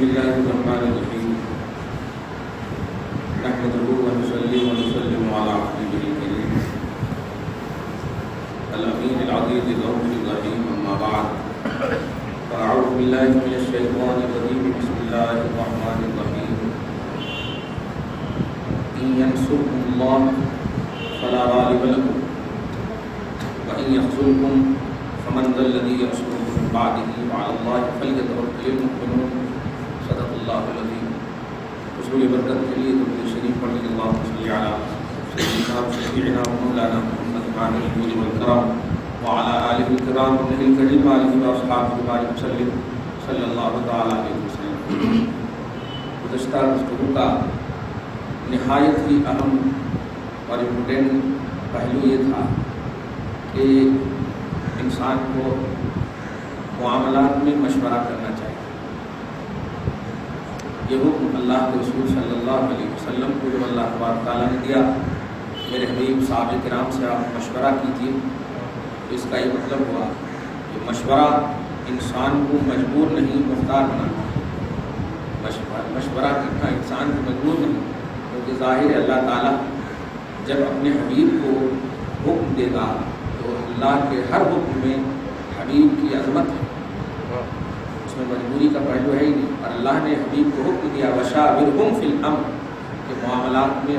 الله الرحمن الرحيم نحمده ونصلي ونسلم على حبيبه الكريم الأمين العزيز الرؤوف الرحيم أما بعد فأعوذ بالله من الشيطان الرجيم بسم الله الرحمن الرحيم إن ينصركم الله فلا غالب لكم وإن يخذلكم فمن ذا الذي ينصركم من بعده وعلى الله فليتوكل المؤمنون صدق الله العظيم. حصول برکت کے لیے درود شریف پڑھ لیجیے. اللهم صل على سيدنا وشفيعنا ومولانا محمد وعلى آله والكرام وعلى آله الكرام ومن الكريم وآله وأصحابه وبارك وسلم صلی اللہ تعالی علیہ وسلم. گزشتہ گفتگو کا نہایت ہی اہم اور امپورٹنٹ پہلو یہ تھا کہ انسان کو معاملات میں مشورہ کرنا چاہیے. یہ حکم اللہ کے رسول صلی اللہ علیہ وسلم کو جو اللہ تبارک تعالیٰ نے دیا، میرے حبیب صحابہ کرام سے آپ مشورہ کیجیے، تو اس کا یہ مطلب ہوا کہ مشورہ انسان کو مجبور نہیں مختار بنانا. مشورہ کرنا انسان کو مجبور نہیں، کیونکہ ظاہر ہے اللہ تعالیٰ جب اپنے حبیب کو حکم دے گا تو اللہ کے ہر حکم میں حبیب کی عظمت ہے، اس میں مجبوری کا پہلو ہے ہی نہیں. اور اللہ نے حبیب کو حکم دیا وشاورہم فی الامر کہ معاملات میں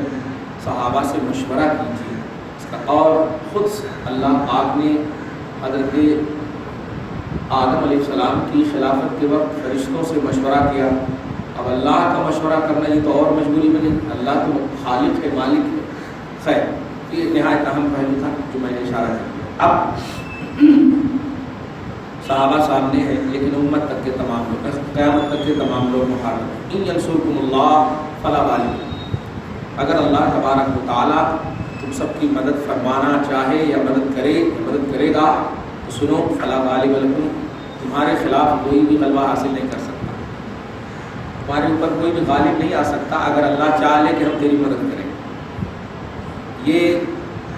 صحابہ سے مشورہ کیجیے. اس کا اور خود اللہ پاک نے حضرت آدم علیہ السلام کی خلافت کے وقت فرشتوں سے مشورہ کیا. اب اللہ کا مشورہ کرنا یہ تو اور مجبوری میں نہیں، اللہ تو خالق ہے، مالک ہے. خیر، یہ نہایت اہم پہلو تھا جو میں نے اشارہ کیا. اب صحابہ سامنے ہے، لیکن امت تک کے تمام لوگ، قیامت تک کے تمام لوگ محارب ہیں. ان ینصرکم اللہ فلا غالب. اگر اللہ تبارک و تعالیٰ تم سب کی مدد فرمانا چاہے یا مدد کرے گا تو سنو، فلا غالب لکم، تمہارے خلاف کوئی بھی غلبہ حاصل نہیں کر سکتا، تمہارے اوپر کوئی بھی غالب نہیں آ سکتا اگر اللہ چاہ لے کہ ہم تیری مدد کریں. یہ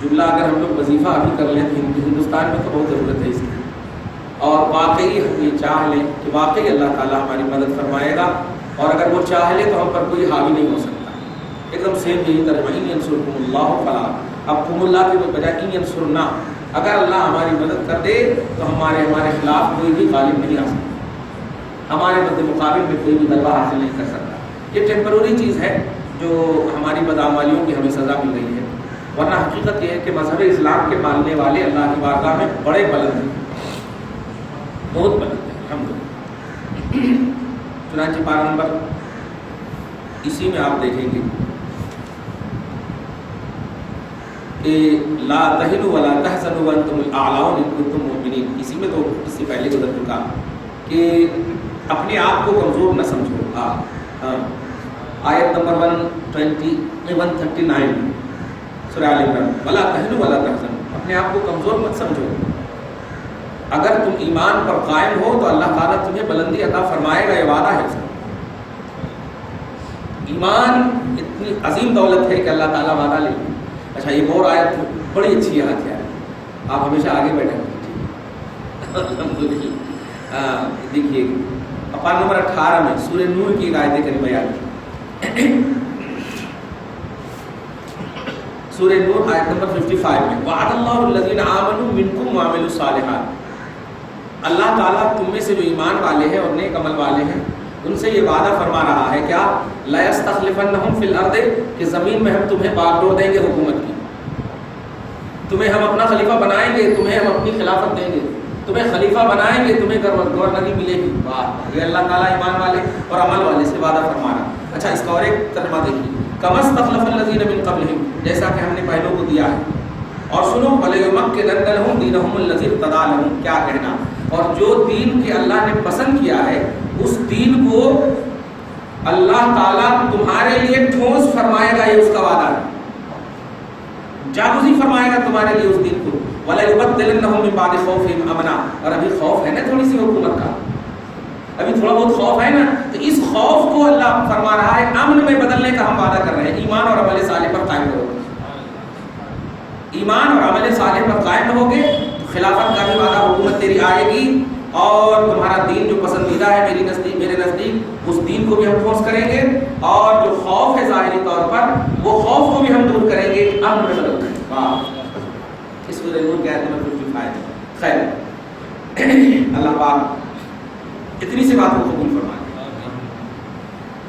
جملہ اگر ہم لوگ وظیفہ ابھی کر لیں تو ہندوستان میں تو بہت ضرورت ہے اس کی، اور واقعی ہم یہ چاہ لیں کہ واقعی اللہ تعالیٰ ہماری مدد فرمائے گا، اور اگر وہ چاہ لے تو ہم پر کوئی حاوی نہیں ہو سکتا. ایک دم سیم یہی ترجمہ ان ینصرکم اللہ فلا. اب کم اللہ کی بجائے ان ینصرنا، اگر اللہ ہماری مدد کر دے تو ہمارے خلاف کوئی بھی غالب نہیں آ سکتا، ہمارے مد مقابل میں کوئی بھی غلبہ حاصل نہیں کر سکتا. یہ ٹیمپروری چیز ہے جو ہماری بدعمالیوں کی ہمیں سزا مل رہی ہے، ورنہ حقیقت یہ ہے کہ مذہب اسلام کے ماننے والے اللہ کی بارگاہ میں بڑے بلند ہیں، بہت بلند ہے الحمدللہ. چنانچہ پارہ نمبر اسی میں آپ دیکھیں گے کہ لا تہنوا ولا تحزنوا وانتم الاعلون ان کنتم مؤمنین. اسی میں تو اس سے پہلے گزر چکا کہ اپنے آپ کو کمزور نہ سمجھو. آیت نمبر 139 سورہ آل عمران، ولا تہنوا ولا تحزنوا، اپنے آپ کو کمزور مت سمجھو. اگر تم ایمان پر قائم ہو تو اللہ تعالیٰ تمہیں بلندی عطا فرمائے گا، یہ وعدہ ہے اس کا. ایمان اتنی عظیم دولت ہے کہ اللہ تعالیٰ وعدہ لے. اچھا، ایک اور آیت بڑی اچھی یاد ہے، آپ ہمیشہ آگے بیٹھے الحمدللہ. دیکھیے پارہ نمبر 18 میں سورہ نور کی ایک آیت کریمہ یاد ہے. سورہ نور آیت نمبر 55 میں وعد اللہ الذین آمنوا منکم وعملوا الصالحات. اللہ تعالیٰ تم میں سے جو ایمان والے ہیں اور نیک عمل والے ہیں ان سے یہ وعدہ فرما رہا ہے کیا؟ لَيَسْتَخْلِفَنَّهُمْ فِي الْأَرْضِ، کہ زمین میں ہم تمہیں باغ ڈور دیں گے حکومت کی، تمہیں ہم اپنا خلیفہ بنائیں گے، تمہیں ہم اپنی خلافت دیں گے، تمہیں خلیفہ بنائیں گے، تمہیں گورنری ملے گی. واہ، یہ اللہ تعالیٰ ایمان والے اور عمل والے سے وعدہ فرما رہا. اچھا، اس کا اور ایک ترجمہ دیکھیے، كَمَا اسْتَخْلَفَ الَّذِينَ مِن قَبْلِهِمْ، جیسا کہ ہم نے پہلوں کو دیا ہے. اور سنو وَلَيُمَكِّنَنَّ لَهُمْ دِينَهُمُ الَّذِي ارْتَضَىٰ لَهُمْ، کیا کہنا، اور جو دین کے اللہ نے پسند کیا ہے اس دین کو اللہ تعالیٰ تمہارے لیے ٹھوس فرمائے گا. یہ اس کا وعدہ ہے، جاگزی فرمائے گا تمہارے لیے اس دین کو. وَلَيُبَدِّلَنَّهُم مِّن بَعْدِ خَوْفِهِمْ أَمْنًا، اور ابھی خوف ہے نا تھوڑی سی حکومت کا، ابھی تھوڑا بہت خوف ہے نا، تو اس خوف کو اللہ فرما رہا ہے امن میں بدلنے کا ہم وعدہ کر رہے ہیں. ایمان اور عمل صالح پر قائم رہو. ایمان اور عمل صالح پر قائم رہو گے تو خلافت کا بھی وعدہ، حکومت تیری آئے گی، اور تمہارا دین جو پسندیدہ ہے میرے نزدیک اس دین کو بھی ہم ٹھوس کریں گے، اور جو خوف ہے ظاہری طور پر وہ خوف کو بھی ہم دور کریں گے، امن میں بدل کریں گے۔ واہ، اس وجہ نور کے آیت میں کچھ بھی فائدہ خیر اللہ پاک اتنی سی بات کو قبول فرمائے۔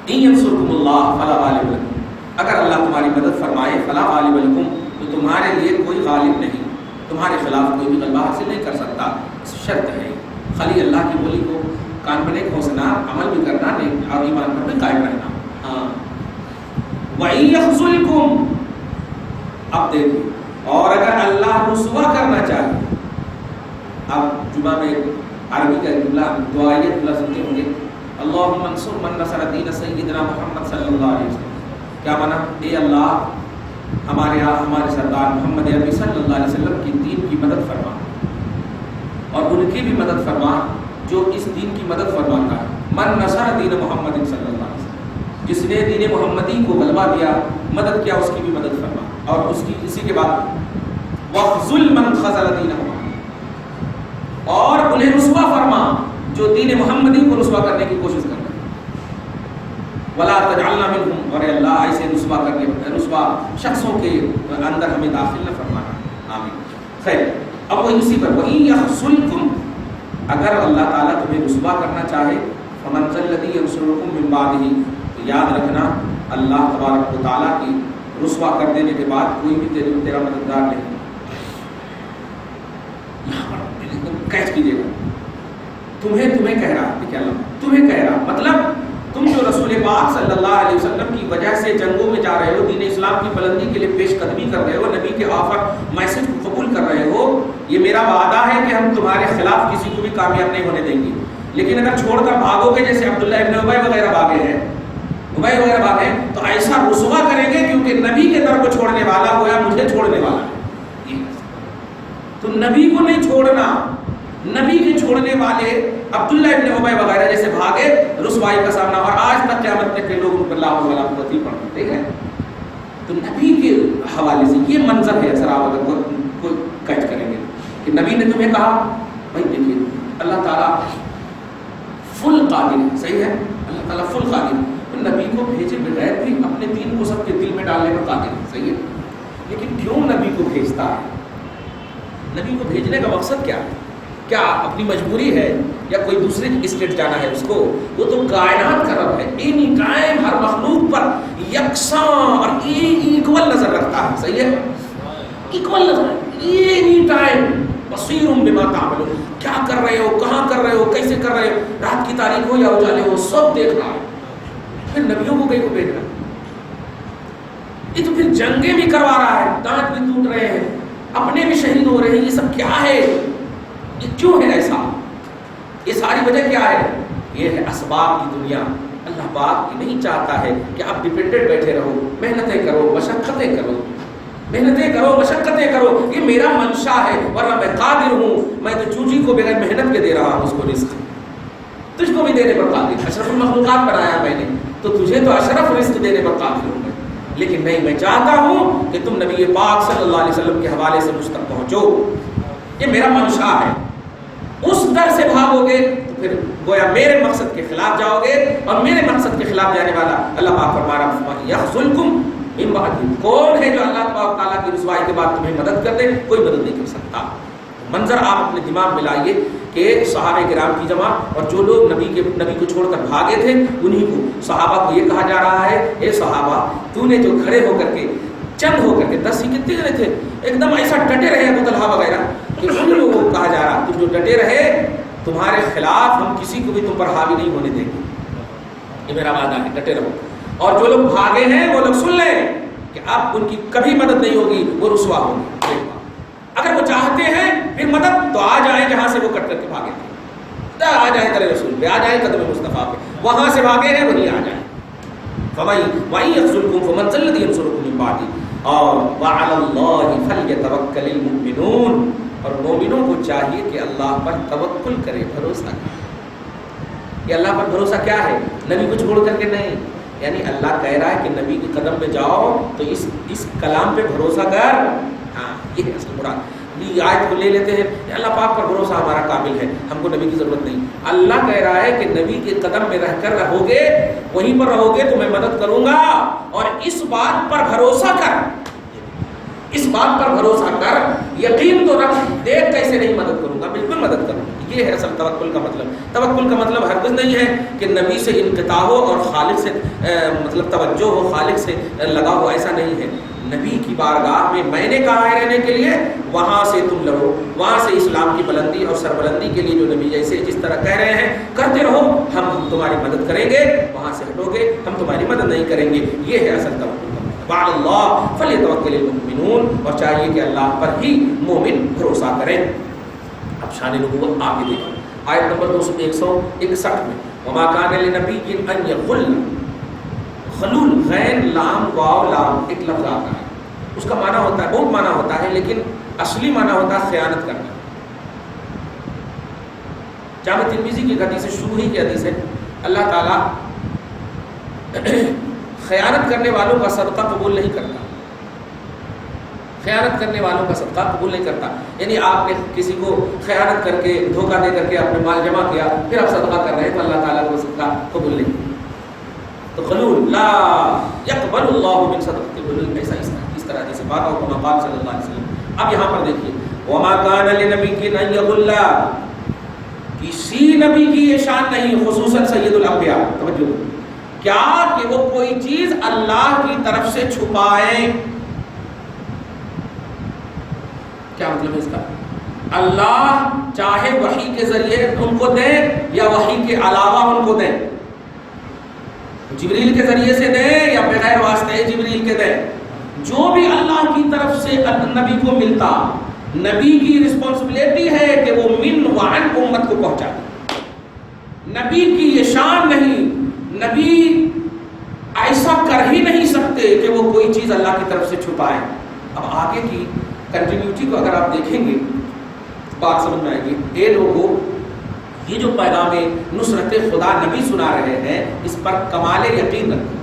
ان ینصرکم اللہ فلا غالب لکم، اگر اللہ تمہاری مدد فرمائے فلا غالب لکم، تو تمہارے لیے کوئی غالب نہیں، تمہارے خلاف کوئی بھی غلبہ حاصل نہیں کر سکتا۔ شرط ہے خالی اللہ کی بولی کو کان میں نہیں کھوسنا، عمل بھی کرنا نہیں اور ایمان پر بھی قائم رہنا۔ ہاں وَإِن يَخْذُلْكُمْ، اب دیکھیں، اور اگر اللہ رسوا کرنا چاہے، اب جمعہ میں عربی کا جملہ دعائیہ جملہ سنتے ہوں گے، اللہم انصر من نصر دین سیدنا محمد صلی اللہ علیہ وسلم، کیا مانا؟ اے اللہ ہمارے سردار محمد عربی صلی اللہ علیہ وسلم کی دین کی مدد فرما، اور ان کی بھی مدد فرما جو اس دین کی مدد فرماتا ہے۔ من نصر دین محمد صلی اللہ علیہ وسلم، جس نے دین محمدی کو غلبہ دیا، مدد کیا، اس کی بھی مدد فرما، اور اس کی اسی کے بعد وَخْذُلْ مَنْ خَذَلَ دِينَ محمد، اور انہیں رسوا فرما جو دین محمدی کو رسوا کرنے کی کوشش کر رہے ہیں۔ وَلَا تَجْعَلْنَا مِنْهُمْ، اور اے اللہ ایسے رسوا شخصوں کے اندر ہمیں داخل نہ فرمانا، آمین۔ خیر، اب وہ اسی پر وَإِن يَخْذُلْكُمْ، اگر اللہ تعالیٰ تمہیں رسوا کرنا چاہے، فَمَنْ ذَا الَّذِي يَنصُرُكُم مِّن بَعْدِهِ، تو یاد رکھنا اللہ تبارک و تعالیٰ کی رسوا کر دینے کے بعد کوئی بھی تیرا مددگار نہیں۔ یہاں پر کیچ کیجیے گا، تمہیں کہہ رہا ہے، کیا تمہیں کہہ رہا، مطلب تم جو رسول پاک صلی اللہ علیہ وسلم کی وجہ سے جنگوں میں جا رہے ہو، دین اسلام کی بلندی کے لیے پیش قدمی کر رہے ہو، نبی کے آفر میسج کو قبول کر رہے ہو، یہ میرا وعدہ ہے کہ ہم تمہارے خلاف کسی کو بھی کامیاب نہیں ہونے دیں گے۔ لیکن اگر چھوڑ کر بھاگو گے، جیسے عبداللہ ابن ابی وغیرہ بھاگے ہیں، تو ایسا رسوا کریں گے، کیونکہ نبی کے در کو چھوڑنے والا گویا مجھے چھوڑنے والا ہے۔ تو نبی کو نہیں چھوڑنا، نبی کے چھوڑنے والے عبداللہ ابن ابی وغیرہ جیسے بھاگے، رسوائی کا سامنا، اور آج تک قیامت تک کے لوگ ان پر لا حول ولا قوت نہیں پڑھتے، ٹھیک ہے؟ تو نبی کے حوالے سے یہ منظر ہے، اثر آپ اگر کوئی کیچ کریں گے کہ نبی نے تمہیں کہا، بھائی دیکھیے اللہ تعالیٰ فل قادر ہے، صحیح ہے، اللہ تعالیٰ فل قادر ہے، نبی کو بھیجے بغیر بھی اپنے دین کو سب کے دل میں ڈالنے پر قادر ہے، صحیح ہے، لیکن کیوں نبی کو بھیجتا ہے؟ نبی کو بھیجنے کا مقصد کیا ہے؟ کیا اپنی مجبوری ہے یا کوئی دوسرے اسٹیٹ جانا ہے اس کو؟ وہ تو کائنات کا رب ہے، اینی ٹائم ہر مخلوق پر یکساں اور ایکول نظر رکھتا ہے، صحیح ہے، ایکول نظر، اینی ٹائم بصیر بما تعملون، کیا کر رہے ہو، کہاں کر رہے ہو، کیسے کر رہے ہو، رات کی تاریخ ہو یا اجالے ہو، سب دیکھ رہا ہے۔ پھر نبیوں کو کہیں کو بھیج رہا ہے، یہ تو پھر جنگیں بھی کروا رہا ہے، دانت بھی ٹوٹ رہے ہیں، اپنے بھی شہید ہو رہے ہیں، یہ سب کیا ہے؟ یہ کیوں ہے ایسا؟ یہ ساری وجہ کیا ہے؟ یہ ہے اسباب کی دنیا۔ اللہ پاک یہ نہیں چاہتا ہے کہ آپ ڈپینڈنٹ بیٹھے رہو، محنتیں کرو، مشقتیں کرو، محنتیں کرو، مشقتیں کرو، یہ میرا منشا ہے، ورنہ میں قادر ہوں، میں تو چوچی کو بغیر محنت کے دے رہا ہوں اس کو رزق، تجھ کو بھی دینے پر قادر، اشرف المخلوقات بنایا میں نے، تو تجھے تو اشرف رزق دینے پر قادر ہوں میں، لیکن نہیں، میں چاہتا ہوں کہ تم نبی پاک صلی اللہ علیہ وسلم کے حوالے سے مجھ تک پہنچو، یہ میرا منشا ہے۔ اس در سے بھاگو گے تو پھر گویا میرے مقصد کے خلاف جاؤ گے، اور میرے مقصد کے خلاف جانے والا اللہ پاک فرما رہا ہے یخذلکم من بعد، کون ہے جو اللہ تعالیٰ کی رسوائی کے بعد تمہیں مدد کر دے؟ کوئی مدد نہیں کر سکتا۔ منظر آپ اپنے دماغ میں لائیے کہ صحابہ کرام کی جمع اور جو لوگ نبی کو چھوڑ کر بھاگے تھے، انہی کو صحابہ کو یہ کہا جا رہا ہے، اے صحابہ تو نے جو کھڑے ہو کر کے چند ہو کر کے 10 ہی کتنے جنے تھے ایک دم ایسا ڈٹے رہے، ابو طلحہ وغیرہ، کہ ان لوگوں کو کہا جا رہا تم جو ڈٹے رہے، تمہارے خلاف ہم کسی کو بھی تم پر حاوی نہیں ہونے دیں گے، یہ میرا وعدہ ہے، ڈٹے رہو۔ اور جو لوگ بھاگے ہیں وہ لوگ سن لیں کہ اب ان کی کبھی مدد نہیں ہوگی، وہ رسوا ہوگی۔ اگر وہ چاہتے ہیں پھر مدد تو آ جائیں جہاں سے وہ کٹ کر کے بھاگے تھے، آ جائیں تیرے رسول پہ، آ جائیں قدم مصطفیٰ پہ، وہاں سے بھاگے ہیں وہیں آ جائیں۔ وَإِن يَخْذُلْكُمْ فَمَنْ ذَا الَّذِي يَنصُرُكُم مِّن بَعْدِهِ، اور وَعَلَى اللَّهِ فَلْيَتَوَكَّلِ الْمُؤْمِنُونَ، اور مومنوں کو چاہیے کہ اللہ پر توکل کرے، بھروسہ کرے۔ یہ اللہ پر بھروسہ کیا ہے؟ نبی کو چھوڑ کر کے نہیں، یعنی اللہ کہہ رہا ہے کہ نبی کے قدم پہ جاؤ تو اس کلام پہ بھروسہ کر، ہاں یہ ہے اصل مراد۔ یہ آیت کو لے لیتے ہیں کہ اللہ پاک پر بھروسہ ہمارا کامل ہے، ہم کو نبی کی ضرورت نہیں۔ اللہ کہہ رہا ہے کہ نبی کے قدم میں رہ کر رہو گے، وہیں پر رہو گے تو میں مدد کروں گا، اور اس بات پر بھروسہ کر، اس بات پر بھروسہ کر، یقین تو رکھ، دیکھ کیسے نہیں مدد کروں گا، بالکل مدد کروں گا۔ یہ ہے اصل توکل کا مطلب۔ توکل کا مطلب ہرگز نہیں ہے کہ نبی سے انقطاع ہو اور خالق سے مطلب توجہ ہو، خالق سے لگا ہو، ایسا نہیں ہے۔ نبی کی بارگاہ میں نے کہا ہے رہنے کے لیے، وہاں سے تم لڑو، وہاں سے اسلام کی بلندی اور سربلندی کے لیے جو نبی جیسے جس طرح کہہ رہے ہیں کرتے رہو، ہم تمہاری مدد کریں گے، وہاں سے ہٹو گے ہم تمہاری مدد نہیں کریں گے۔ یہ ہے اصل توکل کا مطلب۔ وعلی اللہ فلیتوکل المؤمنون، اور چاہیے کہ اللہ پر ہی مومن بھروسہ کریں۔ اب شان نبوت آگے دیکھیں، آیت نمبر 161 میں، وما کان لنبی ان یغل، خلول غین لام واو لام ایک لفظ آتا ہے، اس کا معنی ہوتا ہے، بہت معنی ہوتا ہے، لیکن اصلی معنی ہوتا ہے خیانت کرنا۔ جامع ترمذی کی حدیث ہے، شروع ہی کی حدیث ہے، اللہ تعالیٰ خیانت کرنے والوں کا صدقہ قبول نہیں کرتا، خیانت کرنے والوں کا صدقہ قبول نہیں کرتا۔ یعنی آپ نے کسی کو خیانت کر کے، دھوکہ دے کر کے اپنے مال جمع کیا، پھر آپ صدقہ کر رہے ہیں تو اللہ تعالیٰ کو صدقہ قبول نہیں۔ تو خلول لا یقبل اللہ من صدقۃ الخلول، ایسا اس طرح سے بات ہو کما قال صلی اللہ علیہ وسلم۔ اب یہاں پر دیکھیے، وما کان لنبی ان یغل، کسی نبی کی یہ شان نہیں، خصوصاً سید الانبیاء، توجہ، کیا کہ وہ کوئی چیز اللہ کی طرف سے چھپائیں۔ کیا مطلب ہے اس کا؟ اللہ چاہے وحی کے ذریعے ان کو دیں یا وحی کے علاوہ ان کو دیں، جبریل کے ذریعے سے دیں یا بغیر واسطے جبریل کے دیں، جو بھی اللہ کی طرف سے نبی کو ملتا، نبی کی رسپانسبلٹی ہے کہ وہ من وعن امت کو پہنچا دے۔ نبی کی یہ شان نہیں، نبی ایسا کر ہی نہیں سکتے کہ وہ کوئی چیز اللہ کی طرف سے چھپائیں۔ اب آگے کی کنٹینیوٹی کو اگر آپ دیکھیں گے بات سمجھ میں آئے گی۔ اے لوگوں، یہ جو پیغام نصرت خدا نبی سنا رہے ہیں، اس پر کمال یقین رکھو۔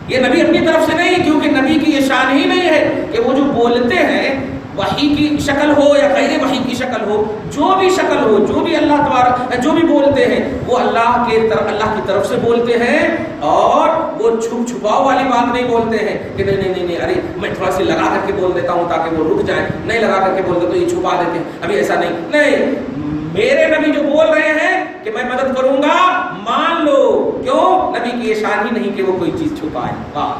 یہ نبی اپنی طرف سے نہیں، کیونکہ نبی کی یہ شان ہی نہیں ہے کہ وہ جو بولتے ہیں وحی کی شکل ہو یا غیر وحی کی شکل ہو، جو بھی شکل ہو، جو بھی اللہ تبارک جو بھی بولتے ہیں وہ اللہ کی طرف سے بولتے ہیں، اور وہ چھپاؤ والی بات نہیں بولتے ہیں کہ نہیں ارے میں تھوڑا سی لگا کر کے بول دیتا ہوں تاکہ وہ رک جائیں، نہیں لگا کر کے بول دے تو یہ چھپا دیتے ہیں، ابھی ایسا نہیں، میرے نبی جو بول رہے ہیں کہ میں مدد کروں گا، مان لو۔ کیوں؟ نبی کی یہ شان ہی نہیں کہ وہ کوئی چیز چھپائے۔ واہ،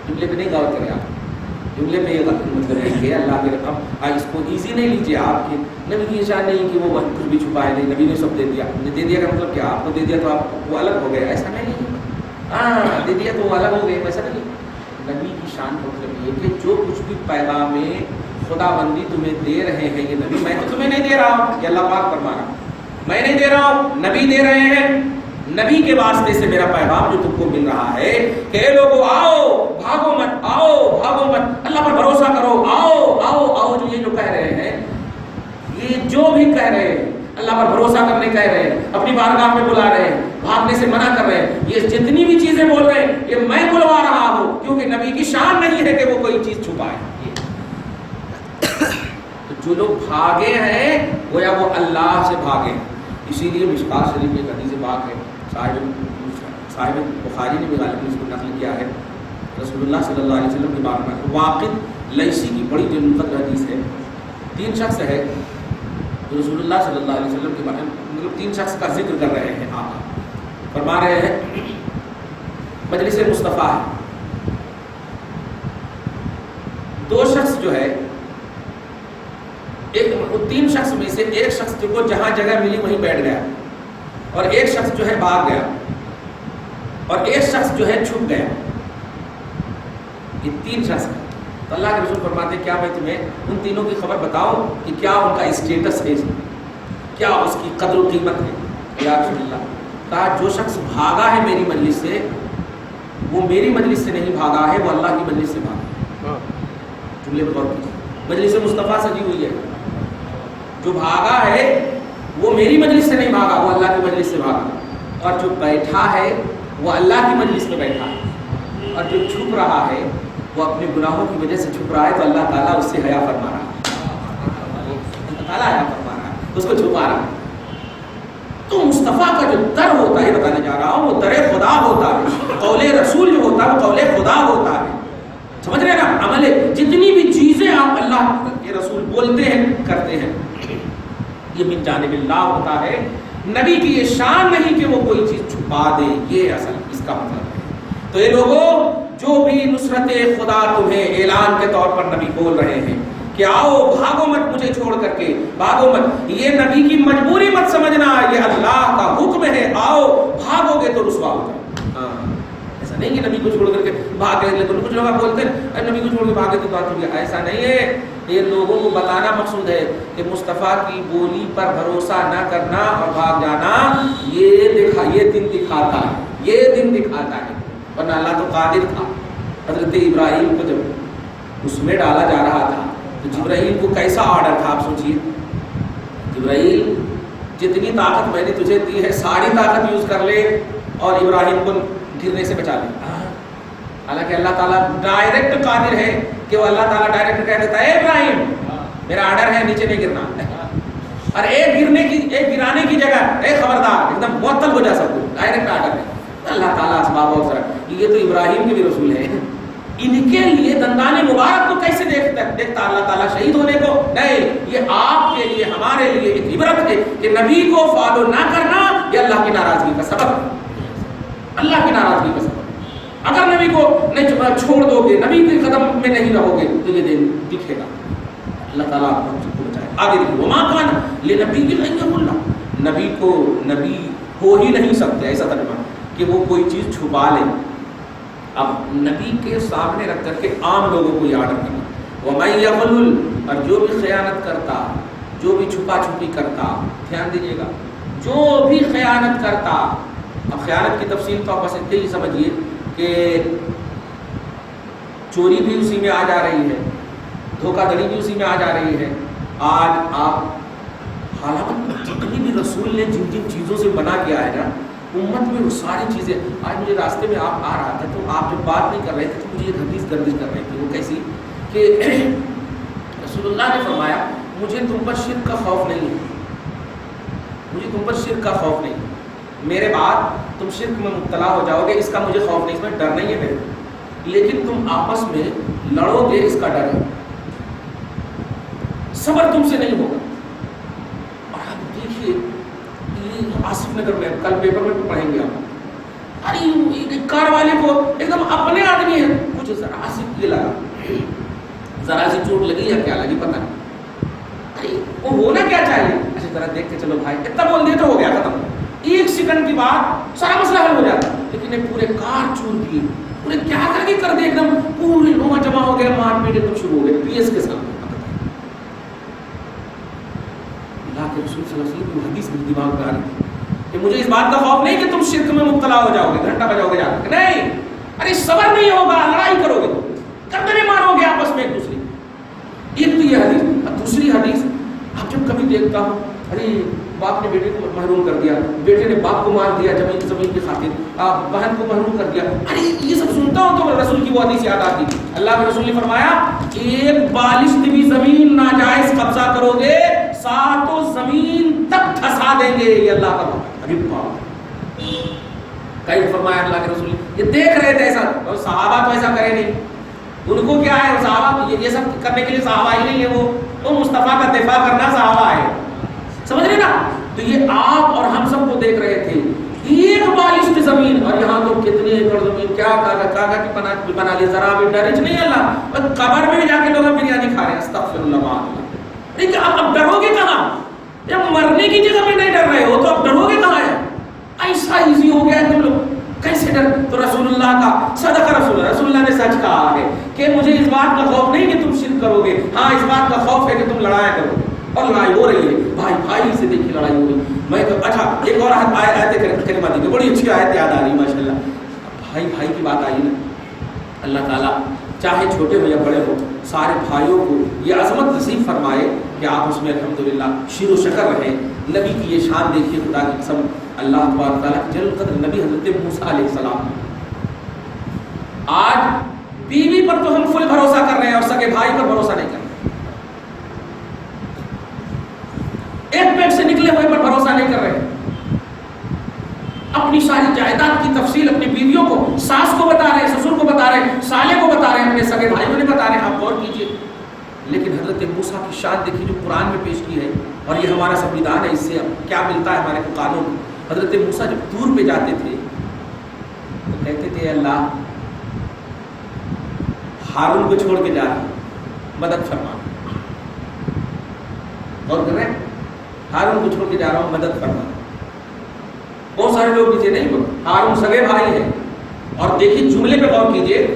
جملے پہ نہیں غور کریں آپ، جملے میں یہ مطلب ہے کہ اللہ کے رقم اس کو ایزی نہیں لیجیے آپ کی، نبی کی شان نہیں کہ وہ کچھ بھی چھپائے نہیں، نبی نے سب دے دیا، دے دیا کا مطلب کیا؟ آپ کو دے دیا تو آپ وہ الگ ہو گئے، ایسا نہیں، ہاں دے دیا تو وہ الگ ہو گئے، ایسا نہیں۔ نبی کی شان مطلب یہ کہ جو کچھ بھی پیغام خدا بندی تمہیں دے رہے ہیں، یہ نبی، میں تو تمہیں نہیں دے رہا ہوں، یہ اللہ پاک فرما رہا، میں نہیں دے رہا ہوں، نبی دے رہے ہیں۔ نبی کے واسطے سے میرا پیغام جو تم کو مل رہا ہے کہ اے لوگو آؤ، بھاگو مت، آؤ بھاگو مت، اللہ پر بھروسہ کرو، آؤ آؤ آؤ، جو یہ جو کہہ رہے ہیں، یہ جو بھی کہہ رہے ہیں، اللہ پر بھروسہ کرنے کہہ رہے ہیں، اپنی بارگاہ میں بلا رہے ہیں، بھاگنے سے منع کر رہے ہیں، یہ جتنی بھی چیزیں بول رہے ہیں یہ میں بلوا رہا ہوں، کیونکہ نبی کی شان نہیں ہے کہ وہ کوئی چیز چھپائے۔ جو لوگ بھاگے ہیں گویا وہ اللہ سے بھاگے، اسی لیے مشکاۃ شریف میں ایک حدیث پاک ہے، صاحب بخاری نے بھی غالباً اس کو نقل کیا ہے، رسول اللہ صلی اللہ علیہ وسلم کی بات میں واقد لیسی کی بڑی جلد حدیث ہے۔ 3 شخص ہے جو رسول اللہ صلی اللہ علیہ وسلم کے بارے میں مطلب 3 شخص کا ذکر کر رہے ہیں، آپ فرما رہے ہیں مجلس مصطفیٰ ہے، 2 شخص جو ہے، 3 شخص میں سے ایک شخص جو کو جہاں جگہ ملی وہیں بیٹھ گیا، اور ایک شخص جو ہے بھاگ گیا، اور ایک شخص جو ہے چھپ گیا۔ یہ 3 شخص ہیں، تو اللہ کے رسول فرماتے ہیں کیا میں تمہیں ان تینوں کی خبر بتاؤں کہ کیا ان کا اسٹیٹس ہے، کیا اس کی قدر و قیمت ہے؟ یا رسول اللہ، کہا جو شخص بھاگا ہے میری مجلس سے، وہ میری مجلس سے نہیں بھاگا ہے، وہ اللہ کی مجلس سے بھاگا ہے۔ جملے پر غور کیجیے، مجلس مصطفیٰ سجی ہوئی ہے، جو بھاگا ہے وہ میری مجلس سے نہیں بھاگا، وہ اللہ کی مجلس سے بھاگا، اور جو بیٹھا ہے وہ اللہ کی مجلس میں بیٹھا ہے، اور جو چھپ رہا ہے وہ اپنے گناہوں کی وجہ سے چھپ رہا ہے، تو اللہ تعالیٰ اس سے حیا فرما رہا ہے۔ اس کو چھپا رہا ہے. تو مصطفیٰ کا جو در ہوتا ہے بتانے جا رہا ہوں وہ در خدا ہوتا ہے. قول رسول جو ہوتا ہے وہ قول خدا ہوتا ہے. سمجھ رہے ہیں نا؟ عمل جتنی بھی چیزیں آپ اللہ کے رسول بولتے ہیں کرتے ہیں یہ من جانب اللہ ہوتا ہے. نبی کی یہ شان نہیں کہ وہ کوئی چیز چھپا دے، یہ اصل اس کا مطلب ہے. تو یہ لوگوں جو بھی نصرت خدا تمہیں اعلان کے طور پر نبی بول رہے ہیں کہ آؤ بھاگو مت مجھے چھوڑ کر کے، بھاگو مت، یہ نبی کی مجبوری مت سمجھنا، یہ اللہ کا حکم ہے. آؤ بھاگو گے تو رسوا ہو جائے. ایسا نہیں کہ نبی کو چھوڑ کر کے بھاگے. لیکن کچھ لوگ بولتے ہیں نبی کو چھوڑ کے بھاگے تو بات ہوگی. ایسا نہیں ہے. یہ لوگوں کو بتانا مقصود ہے کہ مصطفیٰ کی بولی پر بھروسہ نہ کرنا اور بھاگ جانا یہ دن دکھاتا ہے، یہ دن دکھاتا ہے. ورنہ اللہ تو قادر تھا. حضرت ابراہیم کو جب اس میں ڈالا جا رہا تھا تو جبرائیل کو کیسا آرڈر تھا آپ سوچئے. جبرائیل جتنی طاقت میں نے تجھے دی ہے ساری طاقت یوز کر لے اور ابراہیم کو گرنے سے بچا لے. حالانکہ اللہ تعالیٰ ڈائریکٹ قادر ہے کہ وہ اللہ تعالیٰ ڈائریکٹ کہہ دیتا ہے ابراہیم میرا آرڈر ہے نیچے نہیں گرنا، اور ایک گرانے کی جگہ خبردار ایک دم معطل ہو جا سب کچھ. ڈائریکٹ آرڈر ہے. اللہ تعالیٰ اسباب اور ذرا یہ تو ابراہیم کے بھی رسول ہیں. ان کے لیے دندان مبارک کو کیسے دیکھتا اللہ تعالیٰ شہید ہونے کو؟ نہیں، یہ آپ کے لیے ہمارے لیے ایک عبرت ہے کہ نبی کو فالو نہ کرنا یہ اللہ کی ناراضگی کا سبب ہے. اللہ کی ناراضگی کا سبب. اگر نبی کو نہیں چھوڑ دو گے، نبی کے قدم میں نہیں رہو گے تو یہ دن دکھے گا. اللہ تعالیٰ آپ کو بچائے. آگے دیکھو وما کان لنبی اللہ، نبی کو نبی ہو ہی نہیں سکتے ایسا ترجمہ کہ وہ کوئی چیز چھپا لے. اب نبی کے سامنے رکھ کر کے عام لوگوں کو یہ آرڈر کرنا. وَمَن يَغْلُلْ، اور جو بھی خیانت کرتا، جو بھی چھپا چھپی کرتا، دھیان دیجیے گا، جو بھی خیانت کرتا. اب خیانت کی تفصیل تو آپ بس اتنے ہی سمجھیے کہ چوری بھی اسی میں آ جا رہی ہے، دھوکہ دھڑی بھی اسی میں آ جا رہی ہے. آج آپ حالانکہ جتنی بھی رسول نے جن جن چیزوں سے منع کیا ہے نا امت میں وہ ساری چیزیں. آج مجھے راستے میں آپ آ رہا تھا تو آپ جب بات نہیں کر رہے تھے تو مجھے ایک حدیث گردش کر رہی تھی. وہ کیسی کہ رسول اللہ نے فرمایا مجھے تم پر شرک کا خوف نہیں ہے، مجھے تم پر شرک کا خوف نہیں، میرے بعد تم شرک میں مبتلا ہو جاؤ گے اس کا مجھے خوف نہیں، اس میں ڈر نہیں ہے میرے، لیکن تم آپس میں لڑو گے اس کا ڈر ہے، صبر تم سے نہیں ہوگا. اور آپ دیکھیے آصف نگر میں کل پیپر میں پڑھیں گے آپ، ارے کار والے کو ایک دم اپنے آدمی ہے، کچھ ذرا سی یہ لگا، ذرا سی چوٹ لگی یا کیا لگی پتہ نہیں، ارے وہ ہونا کیا چاہیے، اچھا ذرا دیکھ کے چلو بھائی اتنا بول دیا تو ہو گیا ختم. ایک سیکنڈ کے بعد سارا مسئلہ حل ہو جاتا. لیکن ایک پورے کار چور دیے، پورے کیا کر دے، ایک دم پورے لوگ جمع ہو گئے، مار پیٹ ایک دم شروع ہو گئے پی ایس کے سامنے. اللہ کے رسول صلی اللہ علیہ وسلم کی حدیث میرے دماغ میں آ رہی تھی کہ مجھے اس بات کا خوف نہیں کہ تم شرک میں مبتلا ہو جاؤ گے، گھنٹہ بجاؤ گے جا کے، نہیں، ارے صبر نہیں ہوگا، لڑائی کرو گے، گردنیں مارو گے آپس میں ایک دوسرے. ایک تو یہ حدیث. اور دوسری حدیث اب جب کبھی دیکھتا ہوں ارے باپ نے بیٹے کو محروم کر دیا، بیٹے نے باپ کو مار دیا زمین کی خاطر، بہن کو محروم کر دیا، ارے یہ سب سنتا ہوں تو رسول کی وہ حدیث یاد آتی. اللہ کے رسول نے فرمایا ایک بالشت بھی زمین ناجائز قبضہ کرو گے ساتوں زمین تک دھسا دیں گے. یہ اللہ کا ابھی کئی فرمایا اللہ کے رسول یہ دیکھ رہے تھے ایسا، اور صحابہ تو ایسا کرے نہیں. ان کو کیا ہے، صحابہ یہ سب کرنے کے لیے صحابہ ہی نہیں ہے، وہ مصطفیٰ کا دفاع کرنا صحابہ ہے. سمجھ رہے نا؟ تو یہ آپ اور ہم سب کو دیکھ رہے تھے ایک بالشت زمین، اور یہاں تو کتنے ایکڑ زمین کیا کاغذ کی بنا لی، ذرا بھی ڈر نہیں. اللہ اور قبر میں جا کے لوگ بریانی کھا رہے ہیں، استغفر اللہ. لیکن اب ڈرو گے کہاں؟ جب مرنے کی جگہ میں نہیں ڈر رہے ہو تو اب ڈرو گے کہاں ہے؟ ایسا ایزی ہو گیا تم لوگ کیسے ڈر. تو رسول اللہ کا صدق رسول اللہ نے سچ کہا ہے کہ مجھے اس بات کا خوف نہیں کہ تم شرک کرو گے، ہاں اس بات کا خوف ہے کہ تم لڑایا کرو گے. اور لڑائی ہو رہی ہے، بھائی بھائی سے دیکھی لڑائی ہو رہی. میں اچھا ایک اور آیت کریمہ دی، بڑی اچھی آیت یاد آ رہی ماشاء اللہ. بھائی بھائی کی بات آئی نا، اللہ تعالیٰ چاہے چھوٹے ہو یا بڑے ہو سارے بھائیوں کو یہ عظمت نصیب فرمائے کہ آپ اس میں الحمدللہ شیر و شکر رہیں. نبی کی یہ شان دیکھیے، خدا کی قسم اللہ تبارک تعالیٰ کی جلال قدر نبی حضرت موسیٰ علیہ السلام. آج بیوی پر تو ہم فل بھروسہ کر رہے ہیں اور سگے بھائی پر بھروسہ نہیں کر رہے. ایک پہ ہوئے پر بھروسہ نہیں کر رہے. اپنی ساری جائیداد کی تفصیل اپنی بیویوں کو، ساس کو بتا رہے ہیں، سسر کو بتا رہے ہیں، سالے کو بتا رہے ہیں، اپنے سگے بھائیوں نے بتا رہے ہیں. آپ غور کیجئے. لیکن حضرت موسیٰ کی شان دیکھیے جو قرآن میں پیش کی ہے، اور یہ ہمارا سنویدھان ہے، اس سے کیا ملتا ہے ہمارے کو قانون. حضرت موسیٰ جب دور پہ جاتے تھے تو کہتے تھے اللہ ہارون کو چھوڑ کے جا رہا ہوں، مدد فرما. غور کر رہے ہیں، ہارون کو چھوڑ کے جا رہا ہوں، مدد فرما. بہت سارے لوگ نیچے نہیں، ہارون سگے بھائی ہیں. اور دیکھیے جملے پہ غور کیجئے.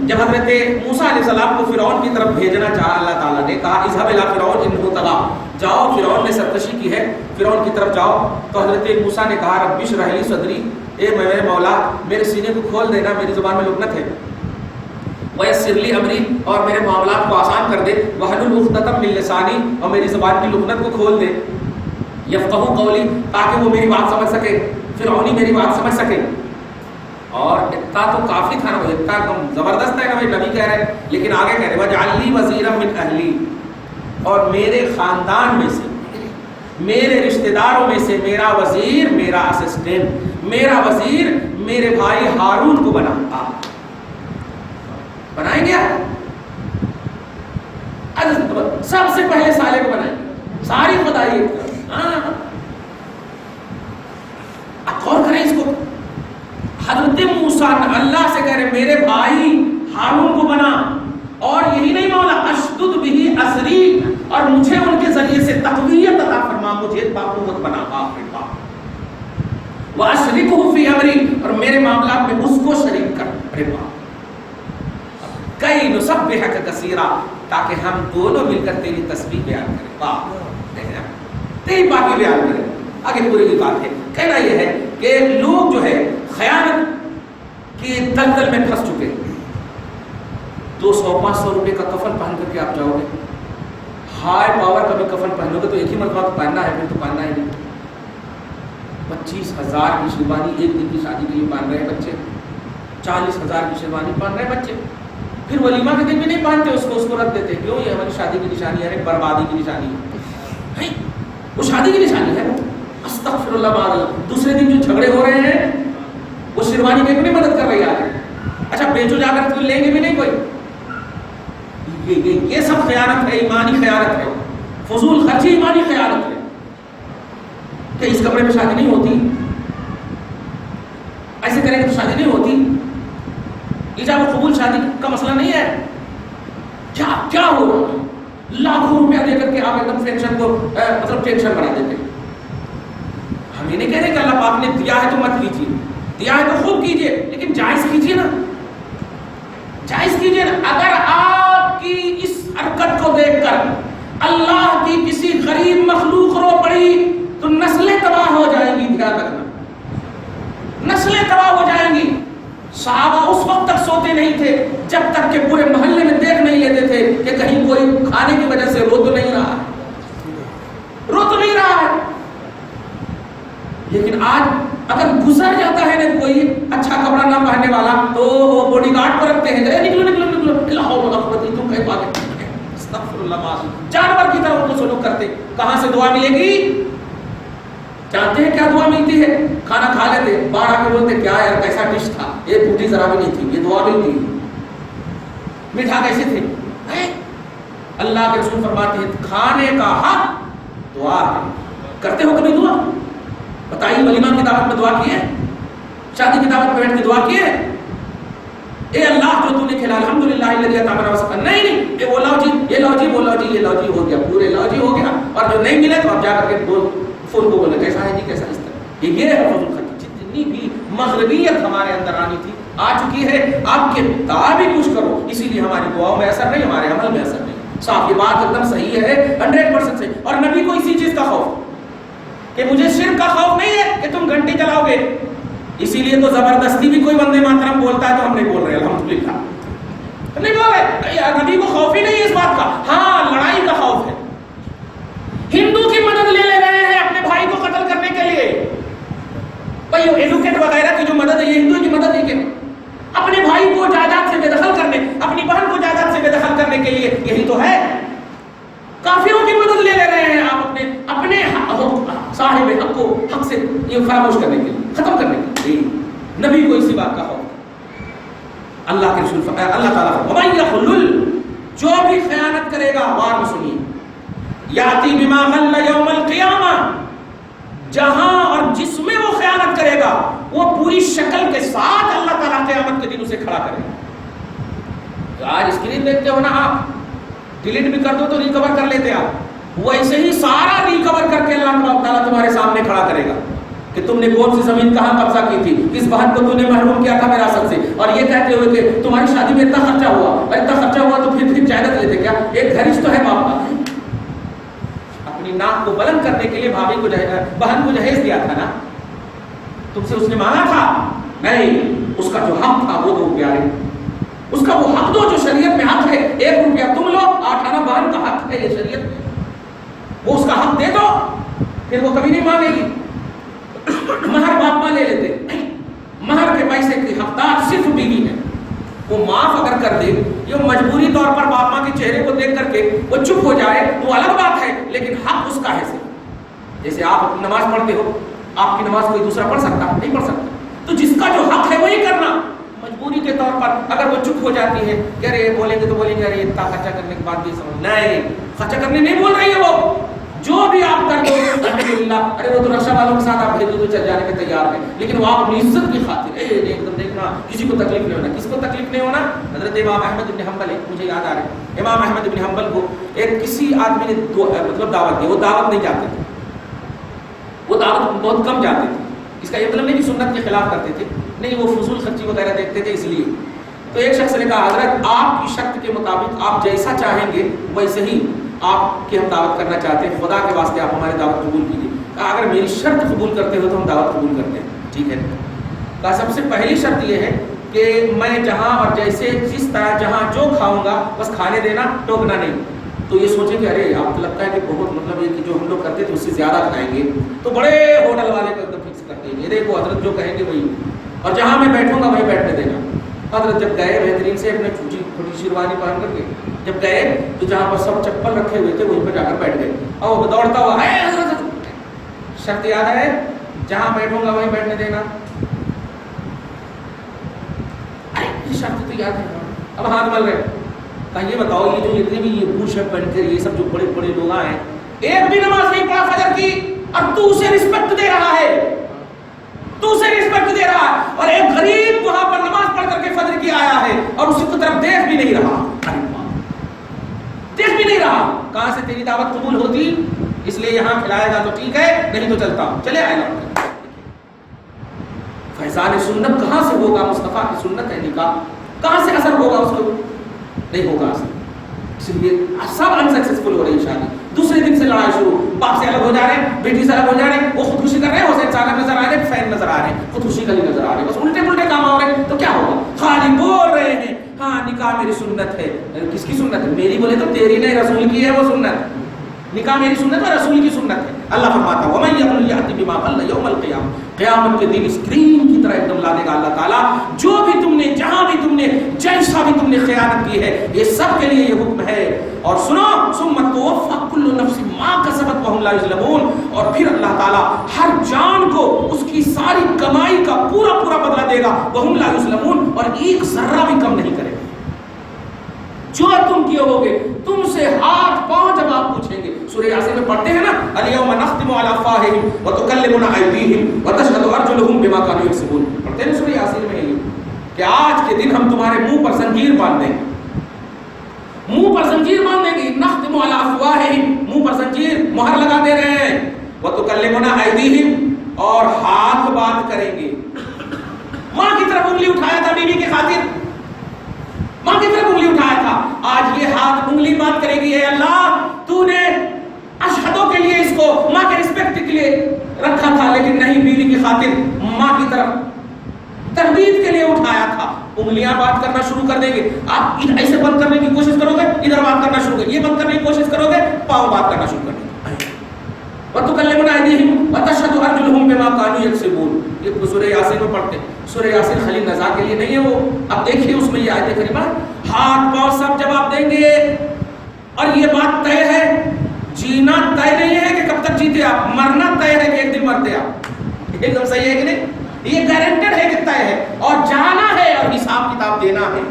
جب حضرت موسیٰ علیہ السلام کو فرعون کی طرف بھیجنا چاہا اللہ تعالیٰ نے، کہا اذهب الى فرعون انه طغى، جاؤ فرعون نے سرکشی کی ہے، فرعون کی طرف جاؤ. تو حضرت موسیٰ نے کہا رب اشرح لی صدری، اے میرے مولا میرے سینے کو کھول دینا، میری زبان میں لکنت ہے. ویسر لی امری، اور میرے معاملات کو آسان کر دے. واحلل عقدۃ من لسانی، اور میری زبان کی لکنت کو کھول دے. یفقہوا قولی، تاکہ وہ میری بات سمجھ سکے، فرعونی میری بات سمجھ سکے. اور اتنا تو کافی تھا نا، اتنا زبردست ہے نا بھائی، نبی کہہ رہے ہیں. لیکن آگے کہہ رہے وجعل لی وزیرا من اہلی، اور میرے خاندان میں سے، میرے رشتہ داروں میں سے میرا وزیر، میرا اسسٹنٹ، میرا وزیر میرے بھائی ہارون کو بنا. بنائیں گے سب سے پہلے سالے کو بنائیں گے، ساری خدائی. غور کریں اس کو. حضرت موسیٰ اللہ سے کہہ رہے میرے بھائی ہارون کو بنا. اور یہی نہیں مولا اشدد بہ اسری، اور مجھے ان کے ذریعے سے تقویت عطا فرما، مجھے باقوت بنا. واشرکہ فی امری، اور میرے معاملات میں اس کو شریک کر. ارے واہ، کئی نسبحک کثیرا، تاکہ ہم دونوں مل کر تیری تسبیح بیان کریں. واہ، تیری پاکی بیان کریں. آگے پوری کی بات ہے. کہنا یہ ہے کہ لوگ جو ہے خیانت کی دلدل میں پھنس چکے. 200-500 روپے کا کفن پہن کر کے آپ جاؤ گے، ہائی پاور کا بھی کفن پہنو گے تو ایک ہی مرتبہ تو پہننا ہے، پھر تو پہننا ہی نہیں. 25,000 کی شیروانی ایک دن کی شادی کے لیے پہن رہے بچے، 40,000 کی شیروانی پہن رہے بچے. پھر ولیمہ کے دن بھی نہیں پہنتے اس کو رکھ دیتے. کیوں؟ یہ ہماری شادی کی نشانی ہے، بربادی کی نشانی ہے. وہ شادی کی نشانی ہے. استغفر اللہ بعد اللہ. دوسرے دن جو جھگڑے ہو رہے ہیں وہ شیروانی میں نہیں مدد کر رہی ہے. اچھا بیچو جا کر تو لیں گے بھی نہیں کوئی. یہ سب خیانت ہے، ایمانی خیانت ہے، فضول خرچی ایمانی خیانت ہے. کہ اس کمرے میں شادی نہیں ہوتی، ایسے کریں گے تو شادی نہیں ہوتی. ایجاب و قبول شادی کا مسئلہ نہیں ہے. کیا ہو رہا ہے؟ لاکھوں روپیہ دے کر کے آپ ایک دم ٹینشن کو مطلب ٹینشن بنا دیتے. ہم یہ نہیں کہہ رہے کہ اللہ پاک نے دیا ہے تو مت کیجیے، دیا ہے تو خوب کیجیے، لیکن جائز کیجیے نا، جائز کیجیے نا. اگر آپ کی اس حرکت کو دیکھ کر اللہ کی کسی غریب مخلوق رو پڑی تو نسلیں تباہ ہو جائیں گی. دھیان رکھنا، نسلیں تباہ ہو جائیں گی. صحابہ اس وقت تک سوتے نہیں تھے جب تک کہ پورے محلے میں دیکھ نہیں لیتے تھے کہ کہیں کوئی کھانے کی وجہ سے رو تو نہیں رہا ہے، رو تو نہیں رہا ہے. لیکن آج اگر گزر جاتا ہے نا کوئی اچھا کپڑا نہ پہننے والا تو وہ باڈی گارڈ کو رکھتے ہیں، نکلو نکلو نکلو، اللہ اکبر، تم کہیں بات، استغفر اللہ. جانور کی طرح ان کو سلوک کرتے. کہاں سے دعا ملے گی؟ جانتے ہیں کیا دعا ملتی ہے؟ کھانا کھا لیتے، باہر آ کے بولتے کیا یار کیسا ڈش تھا، یہ بوٹی ذرا بھی نہیں تھی، یہ دعا ملتی. میٹھا کیسے تھے؟ اللہ کے رسول فرماتے ہیں کھانے کا حق دعا ہے. کرتے ہو کبھی دعا؟ بتائیے، ولیمہ کی دعوت میں دعا کی ہے؟ شادی کی دعوت میں بیٹھ کے دعا کی ہے؟ اے اللہ جو تو نے کھلا الحمدللہ الذی اطعمنا وسقانا. نہیں، یہ وہ لاؤ جی، یہ لاؤ جی، وہ لاؤ جی، یہ لاؤ جی، ہو گیا، پورے لاؤ جی ہو گیا. اور جو نہیں ملے تو آپ جا کر کے فون کو بولے کیسا ہے جی، کیسا اس طرح. یہ ہے فضول خرچی. جتنی بھی مغربیت ہمارے اندر آنی تھی آ چکی ہے. آپ کے مطابق کچھ کرو، اسی لیے ہماری دعاؤں میں اثر نہیں، ہمارے عمل میں اثر نہیں. صاحب یہ بات ایک دم صحیح ہے، 100% صحیح. اور نبی کو اسی چیز کا خوف کہ مجھے شرک کا خوف نہیں ہے کہ تم گھنٹی چلاؤ گے. اسی لیے تو زبردستی بھی کوئی وندے ماترم بولتا ہے تو ہم نہیں بول رہے، الحمدللہ نہیں بول رہے. نبی کو خوف ہی نہیں ہے اس بات کا. ہاں لڑائی کا خوف ہے. ہندو کی مدد لے رہے ہیں اپنے بھائی کو قتل کرنے کے لیے. بھائی ایڈوکیٹ وغیرہ کی جو مدد ہے یہ ہندو کی مدد ہے کہ اپنے بھائی کو جائیداد سے بے دخل کرنے، اپنی بہن کو جائیداد سے بے دخل کرنے کے لیے، یہی تو ہے. کافروں کی مدد لے رہے ہیں آپ اپنے کو حق سے یہ خاموش کرنے کے لیے، ختم کرنے کے لیے نبی کو اسی بات کا خوف۔ اللہ کے رسول اللہ تعالیٰ وَمَن يَخْلُلْ، جو بھی خیانت کرے گا، غور میں سنیے، یاتی بما غل یوم القیامہ، جہاں اور جس میں وہ خیانت کرے گا وہ پوری شکل کے ساتھ اللہ تعالیٰ قیامت کے دن اسے کھڑا کرے گا۔ آج اسکرین دیکھتے ہو نا آپ، ڈیلیٹ بھی کر دو تو ریکور کر لیتے آپ، ویسے ہی سارا ریکور کر کے اللہ تعالیٰ تمہارے سامنے کھڑا کرے گا کہ تم نے کون سی زمین کہاں قبضہ کی تھی، کس بہن کو تم نے محروم کیا تھا وراثت سے، اور یہ کہتے ہوئے کہ تمہاری شادی میں اتنا خرچہ ہوا، اور اتنا خرچہ ہوا تو پھر جائیداد لیتے کیا؟ ایک گھرش تو ہے باپ کا، اپنی ناک کو بلند کرنے کے لیے بھابھی کو بہن کو جہیز دیا تھا نا، تم سے اس نے مانگا تھا نہیں، اس کا جو حق تھا وہ دو پیارے، اس کا وہ حق دو جو شریعت میں حق ہے، 1 روپیہ تم لو، 8 آنا بہن کا حق ہے یہ شریعت میں، وہ اس کا حق دے دو، پھر وہ کبھی نہیں مانگے گی۔ مہر باپ ماں لے لیتے نہیں، مہر کے پیسے کی حقدار صرف بیوی ہے، وہ معاف اگر کر دے، یہ مجبوری طور پر باپ ماں کے چہرے کو دیکھ کر کے وہ چپ ہو جائے تو الگ بات ہے، لیکن حق اس کا ہے صرف۔ جیسے آپ اپنی نماز پڑھتے ہو، آپ کی نماز کوئی دوسرا پڑھ سکتا نہیں پڑھ سکتا، تو جس کا جو حق ہے وہی کرنا۔ مجبوری کے طور پر اگر وہ چپ ہو جاتی ہے کہ ارے بولیں گے تو بولیں گے ارے اتنا خرچہ کرنے کے بعد بھی سمجھ نہیں، خرچہ کرنے نہیں بول رہی ہے وہ، جو بھی آپ کر دو الحمدللہ، ارے وہ تو رکشہ والوں کے ساتھ آپ بھیج دو تو چل جانے کے تیار ہیں، لیکن وہ آپ اپنی عزت کی خاطر ایک دم دیکھنا کسی کو تکلیف نہیں ہونا۔ کس کو تکلیف نہیں ہونا؟ حضرت امام احمد بن حنبل، مجھے یاد آ رہا ہے امام احمد بن حنبل کو ایک کسی آدمی نے مطلب دعوت دی، وہ دعوت نہیں جاتے تھے، وہ دعوت بہت کم جاتے تھے، اس کا یہ مطلب نہیں کہ سنت کے خلاف کرتے تھے، نہیں، وہ فضول خرچی وغیرہ دیکھتے تھے اس لیے۔ تو ایک شخص نے کہا حضرت آپ کی شرط کے مطابق آپ جیسا چاہیں گے ویسے ہی آپ کی ہم دعوت کرنا چاہتے ہیں، خدا کے واسطے آپ ہماری دعوت قبول کیجیے۔ کہا اگر میری شرط قبول کرتے ہو تو ہم دعوت قبول کرتے ہیں، ٹھیک ہے۔ کہا سب سے پہلی شرط یہ ہے کہ میں جہاں اور جیسے جس طرح جہاں جو کھاؤں گا بس کھانے دینا، ٹوکنا نہیں۔ تو یہ سوچیں کہ ارے آپ کو لگتا ہے کہ بہت مطلب یہ کہ جو ہم لوگ کرتے تھے اس سے زیادہ کھائیں گے، تو بڑے ہوٹل والے کو ایک دم فکس کرتے ہیں، یہ دیکھو حضرت جو کہیں گے وہی، اور جہاں میں بیٹھوں گا وہیں بیٹھنے دینا۔ حضرت جب گئے بہترین سے اپنے چھوٹی شیروانی پہن کر کے جب گئے تو جہاں پر سب چپل رکھے ہوئے تھے وہیں پہ جا کر بیٹھ گئے، اور وہ دوڑتا ہوا ہے حضرت، شرط یاد ہے جہاں بیٹھوں گا وہیں بیٹھنے دینا، یہ شرط تو یاد ہے۔ اب ہاتھ مل رہے، کہا یہ بتاؤ یہ جو اتنے بھی یہ بوٹ شرٹ پہن کر یہ سب جو بڑے بڑے لوگ ہیں، ایک بھی نماز نہیں پڑھا فجر کی اور تو اسے رسپیکٹ دے رہا ہے، تو اسے رسپیکٹ دے رہا ہے، اور ایک غریب وہاں پر نماز پڑھ کر کے فجر کی آیا ہے اور اسی کی طرف دیکھ بھی نہیں رہا، دیکھ بھی نہیں رہا، کہاں سے تیری دعوت قبول ہوتی؟ اس لیے یہاں کھلائے گا تو ٹھیک ہے، نہیں تو چلتا ہوں، چلے آئے لوٹ کر۔ فیضان سنت کہاں سے ہوگا؟ مصطفیٰ کی سنت ہے نکاح، کہاں سے اثر ہوگا اس کو؟ نہیں ہوگا اثر، اس لیے سب انسکسیسفل ہو رہی شادی، دوسرے دن سے لڑائی شروع، باپ سے الگ ہو جا رہے ہیں، بیٹی سے الگ ہو جا رہے ہیں، وہ خودکشی کر رہے ہیں، حسین ساگر نظر آ رہے ہیں، فین نظر آ رہے ہیں، خودکشی کا نظر آ رہے ہیں، بس الٹے پلٹے کام ہو رہے ہیں، تو کیا ہوگا؟ خالی بول رہے ہیں ہاں نکاح میری سنت ہے، کس کی سنت ہے؟ میری بولے تو تیری نہیں، رسول کی ہے وہ سنت، نکاح میری سنت ہے، رسول کی سنت ہے۔ اللہ فرماتا ہے وَمَن يَقُلْ يَأْتِ بِمَا قَلَّ يَوْمَ الْقِيَامَةِ، قیامت کے دن اسکرین کی طرح ایک دم لا دے گا اللہ تعالیٰ، جو بھی تم نے جہاں بھی تم نے جیسا بھی تم نے خیانت کی ہے یہ سب کے لیے یہ حکم ہے، اور سنو ثُمَّ تُوَفَّى كُلُّ نَفْسٍ مَا كَسَبَتْ وَهُمْ لَا يُظْلَمُونَ، اور پھر اللہ تعالیٰ ہر جان کو اس کی ساری کمائی کا پورا پورا بدلہ دے گا، وَهُمْ لَا يُظْلَمُونَ، اور ایک ذرہ بھی کم نہیں کرے گا۔ جو تم کیے ہوگے تم سے ہاتھ پاؤں جب آپ پوچھیں گے، سورہ یاسین میں پڑھتے ہیں نا الیوم نختم علی افواہہم وتکلمنا ایدیہم وتشہد ارجلہم بما کانوا یکسبون، پڑھتے ہیں سورہ یاسین میں یہ کہ آج کے دن ہم تمہارے منہ پر زنجیر باندھ دیں گے، منہ پر زنجیر باندھ دیں گے، نختم علی افواہہم، منہ پر زنجیر مہر لگا دے رہے ہیں، وتکلمنا ایدیہم، اور ہاتھ بات کریں گے۔ ماں کی طرف انگلی اٹھایا تھا بیوی کی خاطر، ماں کی طرف انگلی اٹھایا تھا، آج یہ ہاتھ انگلی بات کرے گی، اے اللہ تو نے اشہدوں کے لیے اس کو ماں کے رسپیکٹ کے لیے رکھا تھا، لیکن نہیں، بیوی کی خاطر ماں کی طرف تردید کے لیے اٹھایا تھا، انگلیاں بات کرنا شروع کر دیں گے۔ آپ ایسے بند کرنے کی کوشش کرو گے ادھر بات کرنا شروع کر، یہ بند کرنے کی کوشش کرو گے پاؤں بات کرنا شروع کر دیں گے۔ وَتُكَلِّمُنَا أَيْدِيهِمْ وَتَشْهَدُ أَرْجُلُهُمْ بِمَا كَانُوا يَكْسِبُونَ، یہ سورہ یاسین میں پڑھتے ہیں۔ سورہ یاسین خالی نزا کے لیے نہیں ہے وہ، اب دیکھیے اس میں یہ آیت کریمہ ہاتھ پاؤں سب جواب دیں گے، اور یہ بات طے ہے، جینا طے نہیں ہے کہ کب تک جیتے آپ، مرنا طے ہے کہ ایک دن مر مت دے آپ. ایک دم صحیح ہے کہ نہیں؟ یہ گارنٹیڈ ہے کہ طے ہے، اور جانا ہے اور حساب کتاب دینا ہے.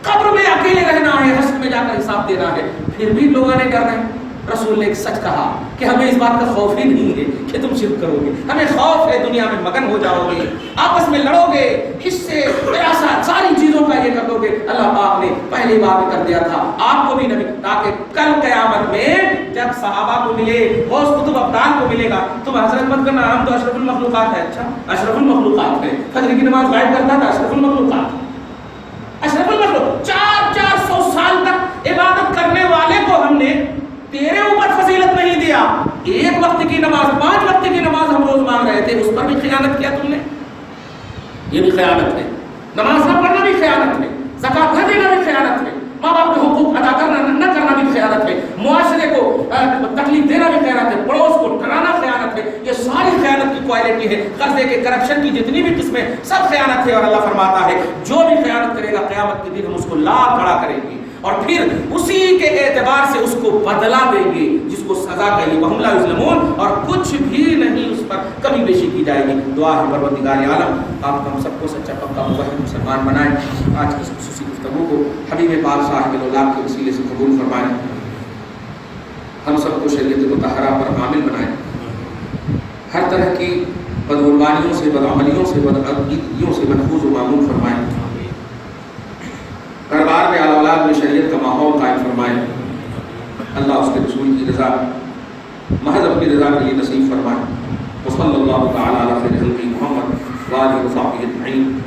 قبر میں اکیلے رہنا ہے، حشر میں جا کر حساب دینا ہے. پھر بھی لوگ آنے کر رہے ہیں. رسول نے ایک سچ کہا کہ ہمیں اس بات کا خوف ہی نہیں ہے کہ تم شرک کرو گے، ہمیں خوف ہے دنیا میں مگن ہو جاؤ گے، آپس میں لڑو گے، حصے وراثت ساری چیزوں کا یہ کر دو گے. اللہ پاک نے پہلی بار میں کر دیا تھا آپ کو بھی نبی، تاکہ کل قیامت میں جب صحابہ کو ملے، غوث قطب ابدال کو ملے گا، تم حضرت مت کرنا ہم تو اشرف المخلوقات ہے. اچھا اشرف المخلوقات ہے، فجر کی نماز غائب کرتا تھا اشرف المخلوقات، اشرف المخلوق 400 سال تک عبادت کرنے والے کو ہم نے تیرے اوپر فضیلت نہیں دیا. ایک وقت کی نماز، 5 وقت کی نماز ہم روز مانگ رہے تھے، اس پر بھی خیانت کیا تم نے. یہ بھی خیانت ہے. نماز نہ پڑھنا بھی خیانت ہے، زکات نہ دینا بھی خیانت ہے، ماں باپ کے حقوق ادا کرنا نہ کرنا بھی خیانت ہے، معاشرے کو تکلیف دینا بھی خیانت ہے، پڑوس کو ڈرانا خیانت ہے. یہ ساری خیانت کی کوالٹی ہے. قرضے کے کرپشن کی جتنی بھی قسمیں سب خیانت ہے. اور اللہ فرماتا ہے جو بھی خیانت کرے گا قیامت کے دن ہم اس کو لا کھڑا کریں گے، اور پھر اسی کے اعتبار سے اس کو بدلہ دیں گے جس کو سزا کہیے. وَهُمْ لَا يُظْلَمُونَ، اور کچھ بھی نہیں اس پر کمی بیشی کی جائے گی. دعا ہے پروردگار عالم آپ ہم سب کو سچا پکا موحد مسلمان بنائیں. آج کی اس خصوصی گفتگو کو حبیب پاک صاحب الاولاد کے وسیلے سے قبول فرمائیں. ہم سب کو شریعت مطہرہ پر عامل بنائیں. ہر طرح کی بدعنوانیوں سے، بدعملیوں سے، بدعقیدگیوں سے محفوظ و معمول فرمائیں. دربار میں اولاد میں شریعت کا ماحول قائم فرمائیں. اللہ اس کے رسول کی رضا محض اپنی رضا کے لیے نصیب فرمائیں. وصلی اللہ تعالی علی خیر خلقہ محمد وآلہ وصحبہ اجمعین.